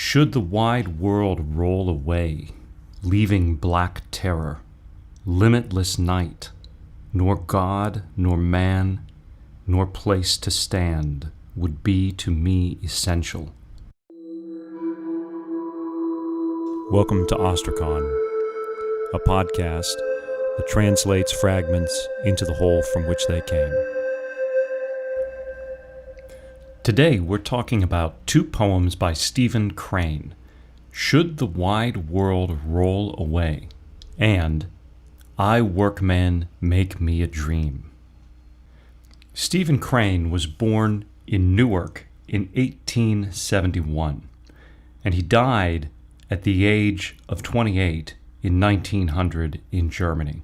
Should the wide world roll away, leaving black terror, limitless night, nor God, nor man, nor place to stand would be to me essential. Welcome to Ostracon, a podcast that translates fragments into the whole from which they came. Today we're talking about two poems by Stephen Crane, Should the Wide World Roll Away, and I, Workman, Make Me a Dream. Stephen Crane was born in Newark in 1871, and he died at the age of 28 in 1900 in Germany.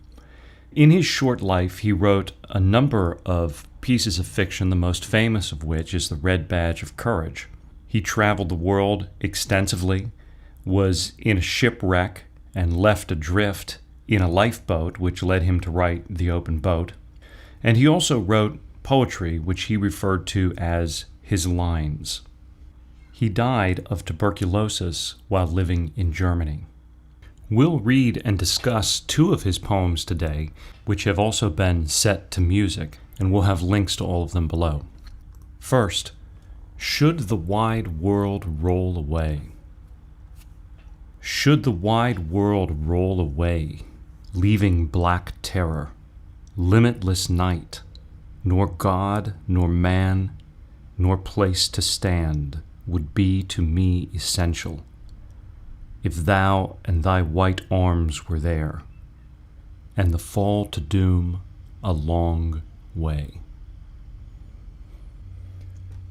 In his short life, he wrote a number of pieces of fiction, the most famous of which is The Red Badge of Courage. He traveled the world extensively, was in a shipwreck, and left adrift in a lifeboat, which led him to write The Open Boat. And he also wrote poetry, which he referred to as his lines. He died of tuberculosis while living in Germany. We'll read and discuss two of his poems today, which have also been set to music, and we'll have links to all of them below. First, Should the Wide World Roll Away. Should the wide world roll away, leaving black terror, limitless night, nor God, nor man, nor place to stand would be to me essential, if thou and thy white arms were there, and the fall to doom a long way.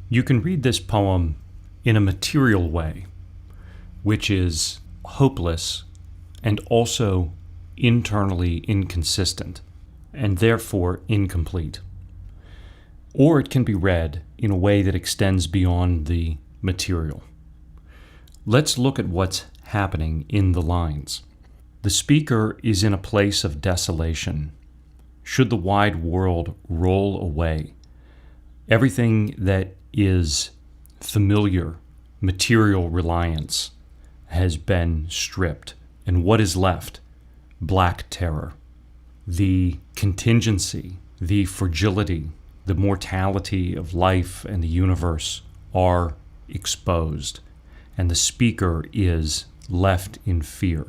You can read this poem in a material way, which is hopeless and also internally inconsistent, and therefore incomplete. Or it can be read in a way that extends beyond the material. Let's look at what's happening in the lines. The speaker is in a place of desolation. Should the wide world roll away, everything that is familiar, material reliance, has been stripped. And what is left? Black terror. The contingency, the fragility, the mortality of life and the universe are exposed, and the speaker is left in fear.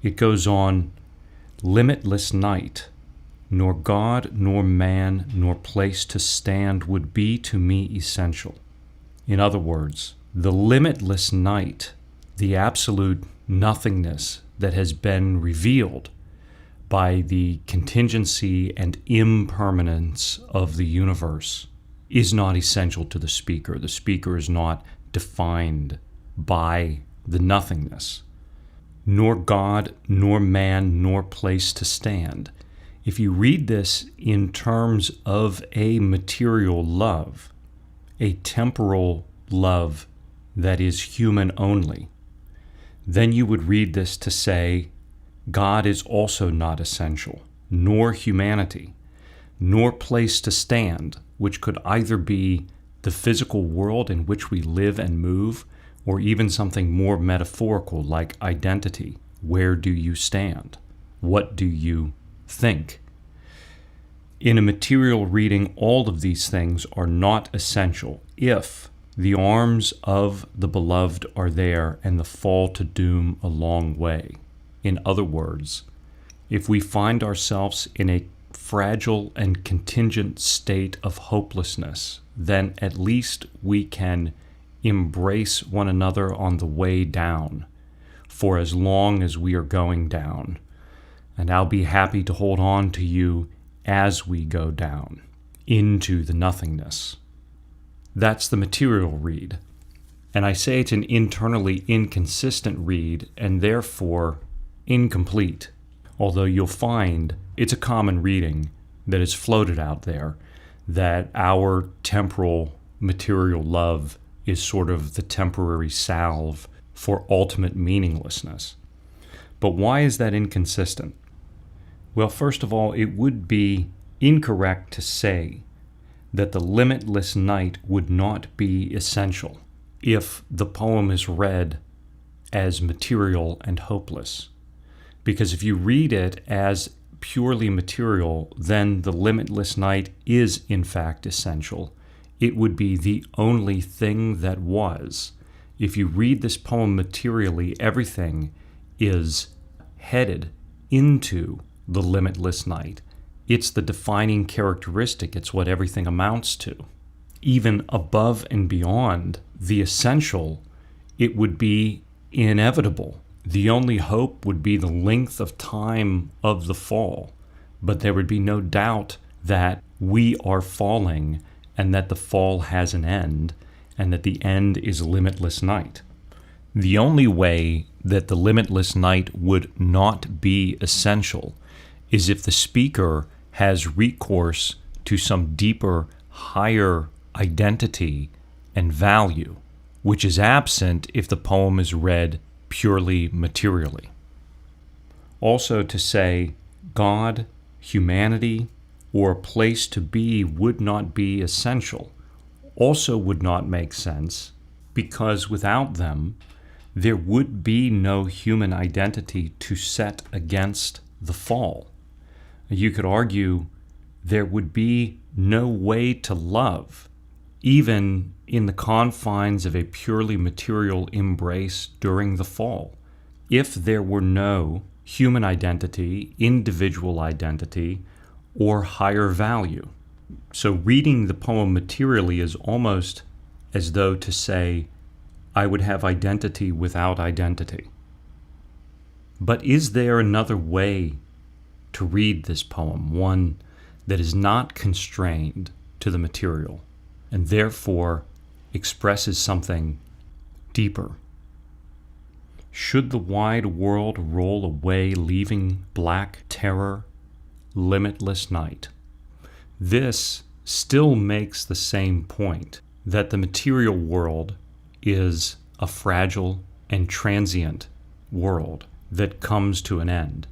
It goes on, limitless night, nor God, nor man, nor place to stand would be to me essential. In other words, the limitless night, the absolute nothingness that has been revealed by the contingency and impermanence of the universe, is not essential to the speaker. The speaker is not defined by the nothingness. Nor God, nor man, nor place to stand. If you read this in terms of a material love, a temporal love that is human only, then you would read this to say, God is also not essential, nor humanity, nor place to stand, which could either be the physical world in which we live and move, or even something more metaphorical like identity. Where do you stand? What do you think? In a material reading, all of these things are not essential if the arms of the beloved are there and the fall to doom a long way. In other words, if we find ourselves in a fragile and contingent state of hopelessness, then at least we can embrace one another on the way down for as long as we are going down. And I'll be happy to hold on to you as we go down into the nothingness. That's the material read. And I say it's an internally inconsistent read and therefore incomplete, although you'll find it's a common reading that is floated out there, that our temporal material love is sort of the temporary salve for ultimate meaninglessness. But why is that inconsistent? Well, first of all, it would be incorrect to say that the limitless night would not be essential if the poem is read as material and hopeless. Because if you read it as purely material, then the limitless night is in fact essential. It would be the only thing that was. If you read this poem materially, everything is headed into the limitless night. It's the defining characteristic. It's what everything amounts to. Even above and beyond the essential, it would be inevitable. The only hope would be the length of time of the fall, but there would be no doubt that we are falling and that the fall has an end and that the end is limitless night. The only way that the limitless night would not be essential is if the speaker has recourse to some deeper, higher identity and value, which is absent if the poem is read purely materially. Also, to say God, humanity, or a place to be would not be essential also would not make sense, because without them, there would be no human identity to set against the fall. You could argue there would be no way to love, even in the confines of a purely material embrace during the fall, if there were no human identity, individual identity, or higher value. So reading the poem materially is almost as though to say, I would have identity without identity. But is there another way to read this poem, one that is not constrained to the material, and therefore expresses something deeper? Should the wide world roll away, leaving black terror, limitless night? This still makes the same point, that the material world is a fragile and transient world that comes to an end.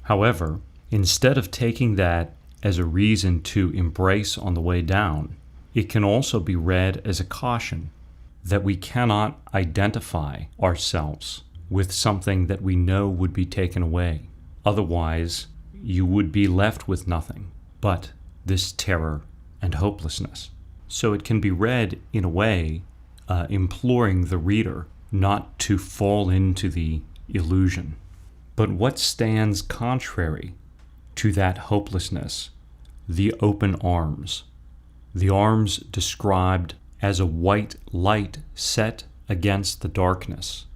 However, instead of taking that as a reason to embrace on the way down, it can also be read as a caution that we cannot identify ourselves with something that we know would be taken away. Otherwise, you would be left with nothing but this terror and hopelessness. So it can be read in a way imploring the reader not to fall into the illusion. But what stands contrary to that hopelessness? The open arms. The arms described as a white light set against the darkness,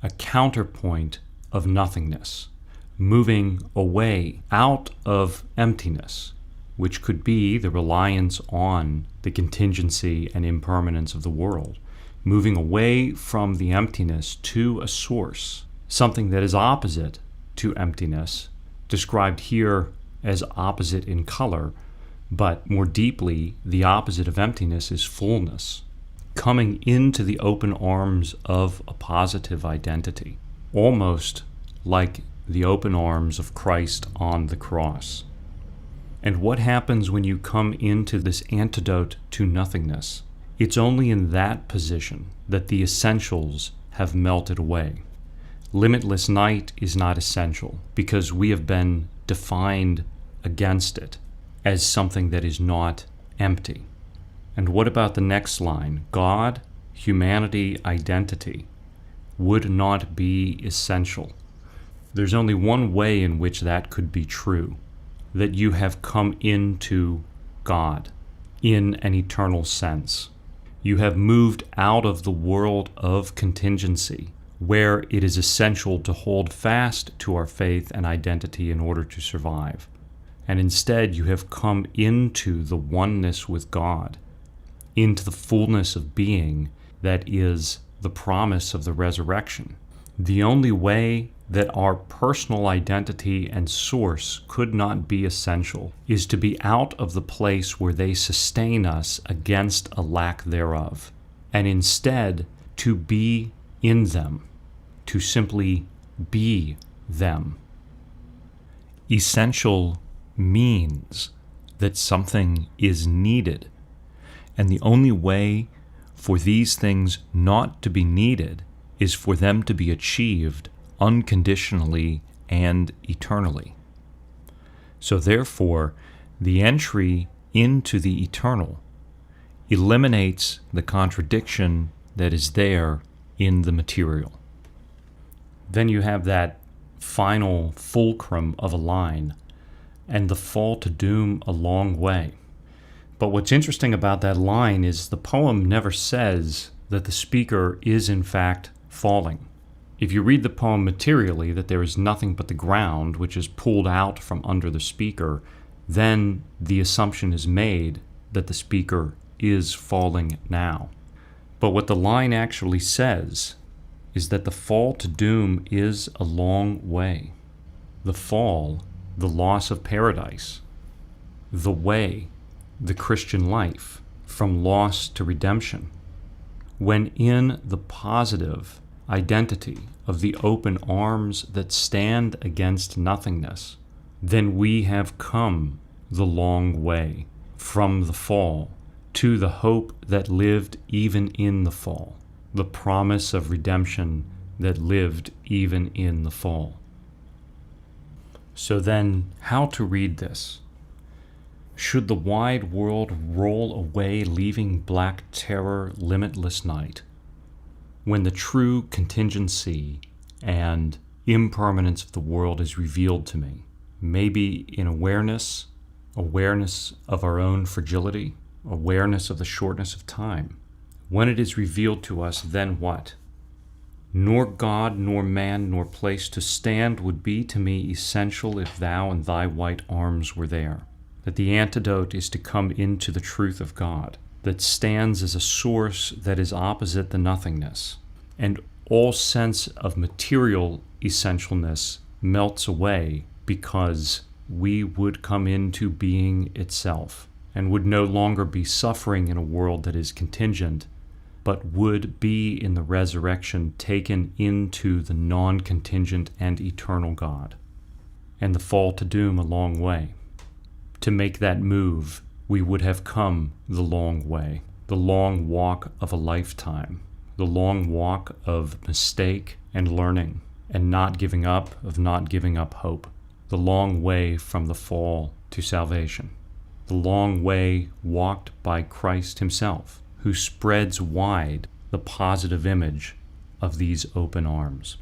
a counterpoint of nothingness, moving away out of emptiness, which could be the reliance on the contingency and impermanence of the world, moving away from the emptiness to a source, something that is opposite to emptiness, described here as opposite in color, but more deeply, the opposite of emptiness is fullness, coming into the open arms of a positive identity, almost like the open arms of Christ on the cross. And what happens when you come into this antidote to nothingness? It's only in that position that the essentials have melted away. Limitless night is not essential because we have been defined against it as something that is not empty. And what about the next line? God, humanity, identity would not be essential. There's only one way in which that could be true, that you have come into God in an eternal sense. You have moved out of the world of contingency, where it is essential to hold fast to our faith and identity in order to survive. And instead, you have come into the oneness with God, into the fullness of being that is the promise of the resurrection. The only way that our personal identity and source could not be essential is to be out of the place where they sustain us against a lack thereof, and instead to be in them, to simply be them. Essential means that something is needed, and the only way for these things not to be needed is for them to be achieved unconditionally and eternally. So therefore, the entry into the eternal eliminates the contradiction that is there in the material. Then you have that final fulcrum of a line, and the fall to doom a long way. But what's interesting about that line is the poem never says that the speaker is in fact falling. If you read the poem materially, that there is nothing but the ground which is pulled out from under the speaker, then the assumption is made that the speaker is falling now. But what the line actually says is that the fall to doom is a long way. The fall, the loss of paradise, the way, the Christian life, from loss to redemption. When in the positive identity of the open arms that stand against nothingness, then we have come the long way from the fall to the hope that lived even in the fall, the promise of redemption that lived even in the fall. So then, how to read this? Should the wide world roll away, leaving black terror, limitless night, when the true contingency and impermanence of the world is revealed to me, maybe in awareness of our own fragility, awareness of the shortness of time. When it is revealed to us, then what? Nor God, nor man, nor place to stand would be to me essential if thou and thy white arms were there. That the antidote is to come into the truth of God, that stands as a source that is opposite the nothingness, and all sense of material essentialness melts away because we would come into being itself, and would no longer be suffering in a world that is contingent, but would be in the resurrection taken into the non-contingent and eternal God, and the fall to doom a long way. To make that move, we would have come the long way, the long walk of a lifetime, the long walk of mistake and learning, and not giving up hope, the long way from the fall to salvation, the long way walked by Christ himself, who spreads wide the positive image of these open arms.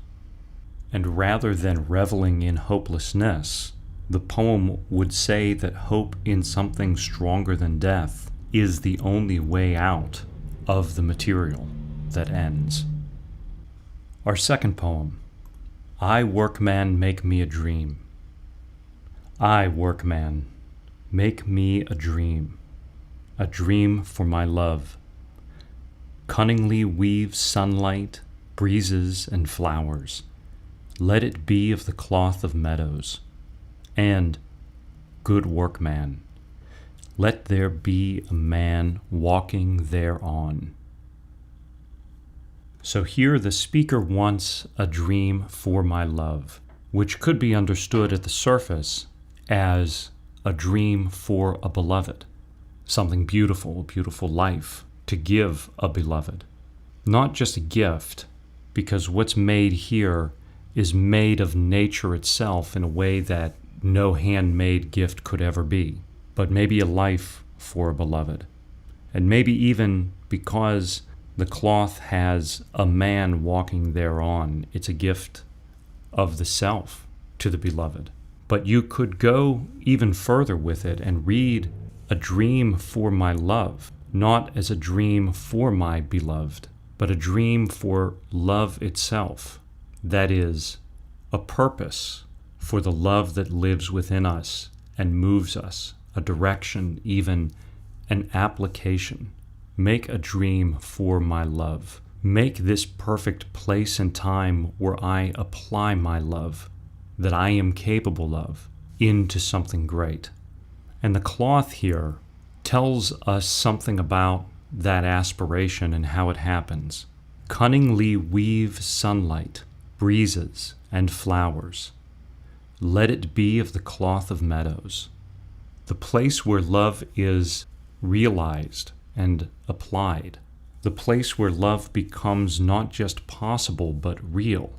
And rather than reveling in hopelessness, the poem would say that hope in something stronger than death is the only way out of the material that ends. Our second poem, I, Workman, make me a dream. I, Workman, make me a dream for my love. Cunningly weave sunlight, breezes, and flowers. Let it be of the cloth of meadows. And, good workman, let there be a man walking thereon. So here the speaker wants a dream for my love, which could be understood at the surface as a dream for a beloved, something beautiful, a beautiful life to give a beloved. Not just a gift, because what's made here is made of nature itself in a way that no handmade gift could ever be, but maybe a life for a beloved. And maybe even because the cloth has a man walking thereon, it's a gift of the self to the beloved. But you could go even further with it and read a dream for my love, not as a dream for my beloved, but a dream for love itself. That is, a purpose for the love that lives within us and moves us, a direction, even an application. Make a dream for my love. Make this perfect place and time where I apply my love, that I am capable of, into something great. And the cloth here tells us something about that aspiration and how it happens. Cunningly weave sunlight, breezes, and flowers. Let it be of the cloth of meadows, the place where love is realized and applied, The place where love becomes not just possible but real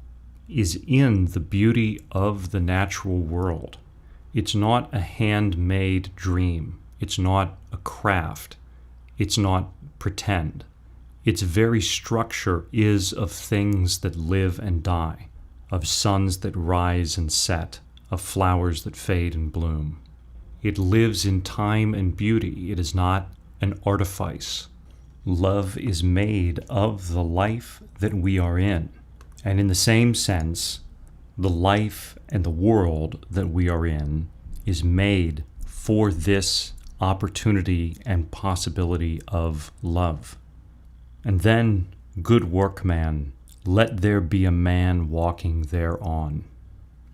is in the beauty of the natural world. It's not a handmade dream. It's not a craft. It's not pretend. Its very structure is of things that live and die, of suns that rise and set, of flowers that fade and bloom. It lives in time and beauty. It is not an artifice. Love is made of the life that we are in. And in the same sense, the life and the world that we are in is made for this opportunity and possibility of love. And then, good workman, let there be a man walking thereon.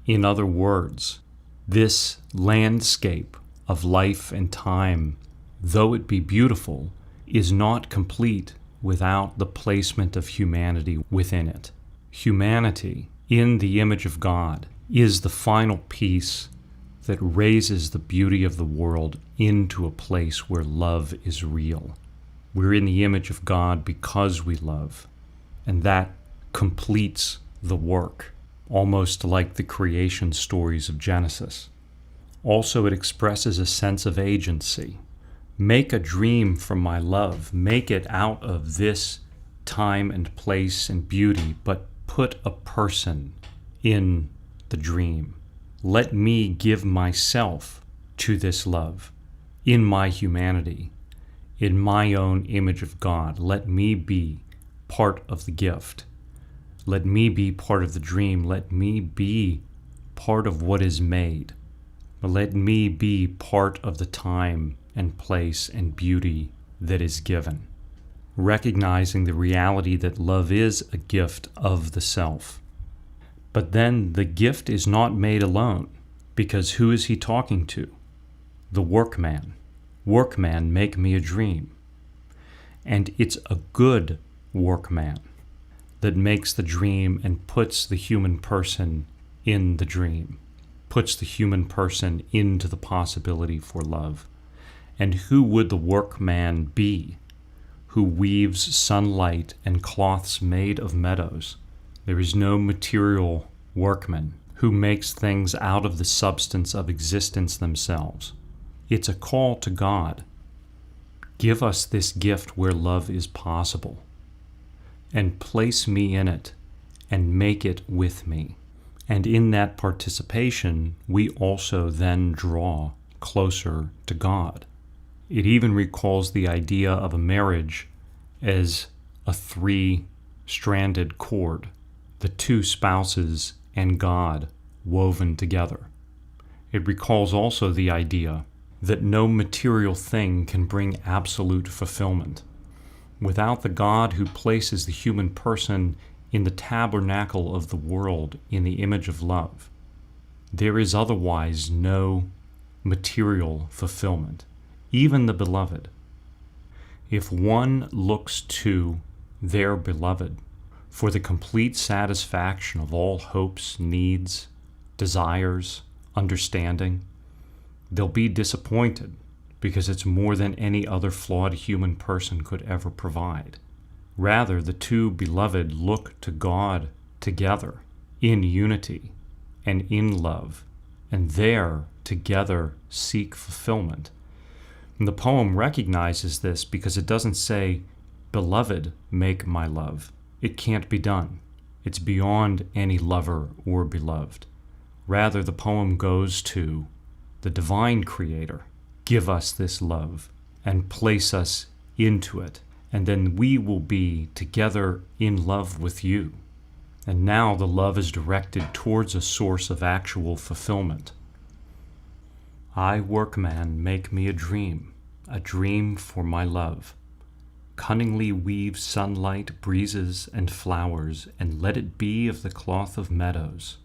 In other words, this landscape of life and time, though it be beautiful, is not complete without the placement of humanity within it. Humanity, in the image of God, is the final piece that raises the beauty of the world into a place where love is real. We're in the image of God because we love, and that completes the work, almost like the creation stories of Genesis. Also, it expresses a sense of agency. Make a dream from my love. Make it out of this time and place and beauty, but put a person in the dream. Let me give myself to this love in my humanity, in my own image of God. Let me be part of the gift. Let me be part of the dream. Let me be part of what is made. Let me be part of the time and place and beauty that is given, recognizing the reality that love is a gift of the self. But then the gift is not made alone, because who is he talking to? The workman. Workman, make me a dream. And it's a good workman that makes the dream and puts the human person in the dream, puts the human person into the possibility for love. And who would the workman be who weaves sunlight and cloths made of meadows? There is no material workman who makes things out of the substance of existence themselves. It's a call to God. Give us this gift where love is possible, and place me in it, and make it with me. And in that participation, we also then draw closer to God. It even recalls the idea of a marriage as a three-stranded cord, the two spouses and God woven together. It recalls also the idea that no material thing can bring absolute fulfillment. Without the God who places the human person in the tabernacle of the world in the image of love, there is otherwise no material fulfillment, even the beloved. If one looks to their beloved for the complete satisfaction of all hopes, needs, desires, understanding, they'll be disappointed because it's more than any other flawed human person could ever provide. Rather, the two beloved look to God together in unity and in love, and there together seek fulfillment. And the poem recognizes this because it doesn't say, "Beloved, make my love." It can't be done. It's beyond any lover or beloved. Rather, the poem goes to the divine creator. Give us this love and place us into it, and then we will be together in love with you. And now the love is directed towards a source of actual fulfillment. I, workman, make me a dream for my love. Cunningly weave sunlight, breezes, and flowers, and let it be of the cloth of meadows.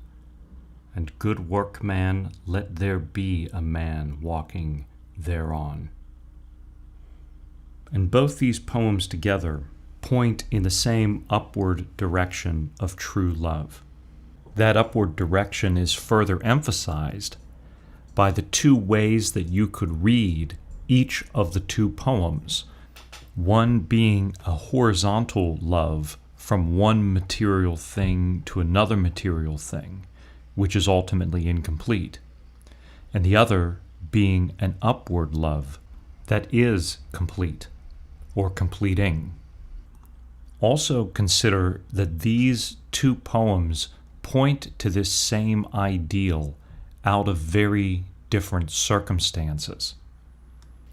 And good workman, let there be a man walking thereon. And both these poems together point in the same upward direction of true love. That upward direction is further emphasized by the two ways that you could read each of the two poems. one being a horizontal love from one material thing to another material thing, which is ultimately incomplete, and the other being an upward love that is complete or completing. Also consider that these two poems point to this same ideal out of very different circumstances.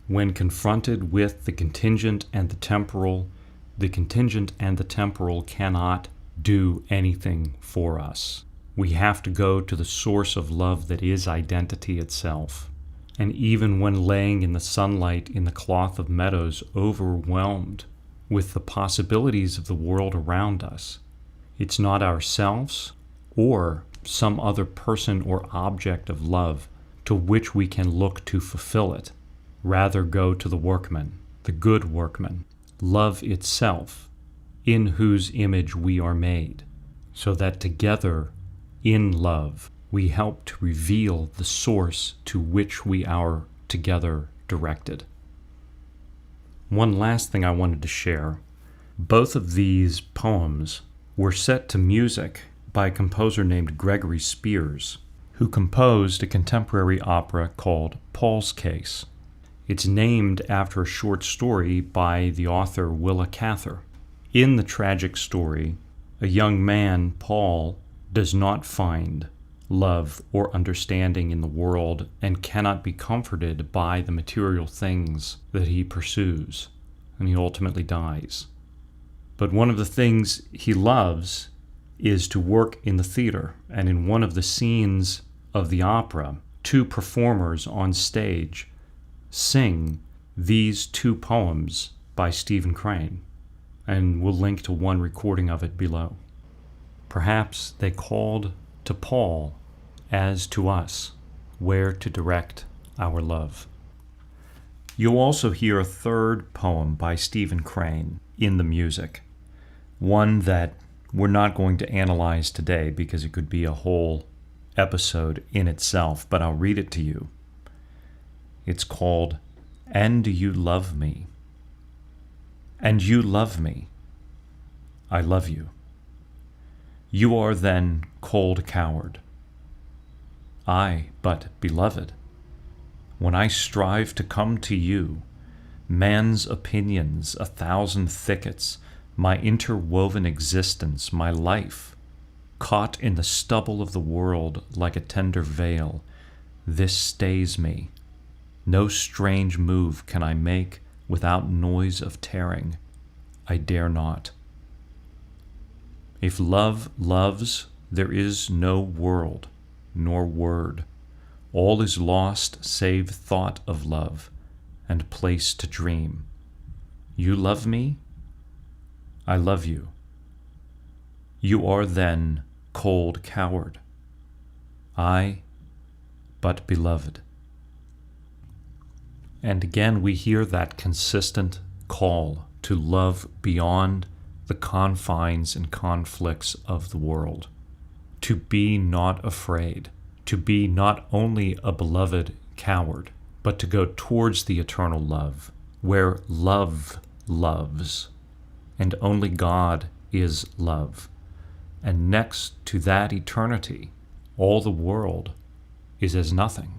When confronted with the contingent and the temporal cannot do anything for us. We have to go to the source of love that is identity itself. And even when laying in the sunlight in the cloth of meadows, overwhelmed with the possibilities of the world around us, it's not ourselves or some other person or object of love to which we can look to fulfill it. Rather go to the workman, the good workman, love itself, in whose image we are made, so that together, in love, we help to reveal the source to which we are together directed. One last thing I wanted to share. Both of these poems were set to music by a composer named Gregory Spears, who composed a contemporary opera called Paul's Case. It's named after a short story by the author Willa Cather. In the tragic story, a young man, Paul, does not find love or understanding in the world and cannot be comforted by the material things that he pursues, and he ultimately dies. But one of the things he loves is to work in the theater, and in one of the scenes of the opera, two performers on stage sing these two poems by Stephen Crane, and we'll link to one recording of it below. Perhaps they called to Paul, as to us, where to direct our love. You'll also hear a third poem by Stephen Crane in the music, one that we're not going to analyze today because it could be a whole episode in itself, but I'll read it to you. It's called, "And Do You Love Me?" And you love me. I love you. You are then cold coward. I, but beloved, when I strive to come to you, man's opinions, 1,000 thickets, my interwoven existence, my life, caught in the stubble of the world like a tender veil, this stays me. No strange move can I make without noise of tearing. I dare not. If love loves, there is no world, nor word. All is lost save thought of love, and place to dream. You love me? I love you. You are then cold coward. I, but beloved. And again we hear that consistent call to love beyond the confines and conflicts of the world, to be not afraid, to be not only a beloved coward, but to go towards the eternal love, where love loves, and only God is love. And next to that eternity, all the world is as nothing.